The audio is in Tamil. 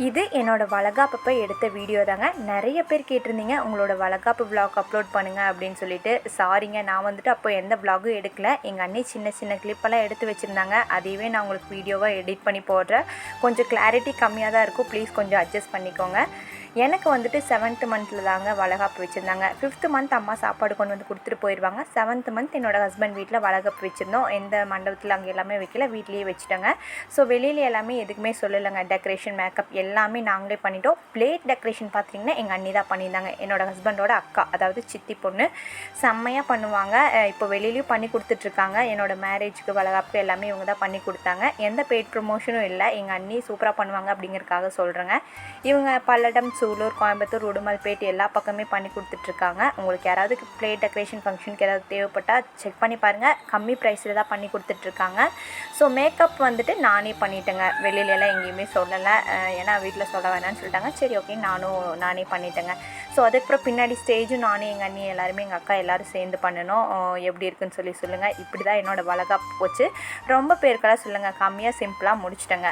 இது என்னோட வளகாப்பப்போ எடுத்த வீடியோ தாங்க. நிறைய பேர் கேட்டிருந்தீங்க உங்களோட வளகாப்பு விலாக் அப்லோட் பண்ணுங்கள் அப்படின்னு சொல்லிட்டு. சாரிங்க, நான் வந்துட்டு அப்போ எந்த விலாகும் எடுக்கல. எங்கள் அண்ணி சின்ன சின்ன கிளிப்பெல்லாம் எடுத்து வச்சுருந்தாங்க. அதையவே நான் உங்களுக்கு வீடியோவாக எடிட் பண்ணி போடுறேன். கொஞ்சம் கிளாரிட்டி கம்மியாக தான் இருக்கும், ப்ளீஸ் கொஞ்சம் அட்ஜஸ்ட் பண்ணிக்கோங்க. எனக்கு வந்துட்டு 7th மந்தில் தாங்க வளகாப்பு வச்சுருந்தாங்க. 5th மந்த் அம்மா சாப்பாடு கொண்டு வந்து கொடுத்துட்டு போயிடுவாங்க. 7th மந்த் என்னோடய ஹஸ்பண்ட் வீட்டில் வளகாப்பு வச்சுருந்தோம். எந்த மண்டபத்தில் அங்கே எல்லாமே வைக்கல, வீட்லேயே வச்சுட்டோங்க. ஸோ வெளியில் எல்லாமே எதுக்குமே சொல்லலைங்க. டெக்கரேஷன், மேக்கப் எல்லாமே நாங்களே பண்ணிட்டோம். பிளேட் டெக்கரேஷன் பார்த்திங்கன்னா எங்கள் அண்ணி தான் பண்ணியிருந்தாங்க. என்னோடய ஹஸ்பண்டோட அக்கா, அதாவது சித்தி பொண்ணு, செம்மையாக பண்ணுவாங்க. இப்போ வெளியிலையும் பண்ணி கொடுத்துட்ருக்காங்க. என்னோடய மேரேஜுக்கு வளகாப்புக்கு எல்லாமே இவங்க தான் பண்ணி கொடுத்தாங்க. எந்த பெய்ட் ப்ரொமோஷனும் இல்லை. எங்கள் அண்ணி சூப்பராக பண்ணுவாங்க அப்படிங்கிறதுக்காக சொல்கிறேங்க. இவங்க பல்லடம், சூலூர், கோயம்புத்தூர், உடுமல்பேட் எல்லா பக்கமே பண்ணி கொடுத்துட்ருக்காங்க. உங்களுக்கு யாராவது பிளேட் டெக்கரேஷன் ஃபங்க்ஷனுக்கு ஏதாவது தேவைப்பட்டால் செக் பண்ணி பாருங்கள். கம்மி ப்ரைஸில் தான் பண்ணி கொடுத்துட்ருக்காங்க. ஸோ மேக்கப் வந்துட்டு நானே பண்ணிட்டேங்க. வெளியிலலாம் எங்கேயுமே சொல்லலை. ஏன்னா வீட்டில் சொல்ல வேணான்னு சொல்லிட்டாங்க. சரி ஓகே, நானே பண்ணிட்டேங்க. ஸோ அதுக்கப்புறம் பின்னாடி ஸ்டேஜும் நானே, எங்கள் அண்ணி எல்லாருமே, எங்கள் அக்கா எல்லோரும் சேர்ந்து பண்ணணும். எப்படி இருக்குன்னு சொல்லுங்கள். இப்படி தான் என்னோடய வளகாப்பு போச்சு. ரொம்ப பேருக்கெல்லாம் சொல்லுங்கள், கம்மியாக சிம்பிளாக முடிச்சிட்டேங்க.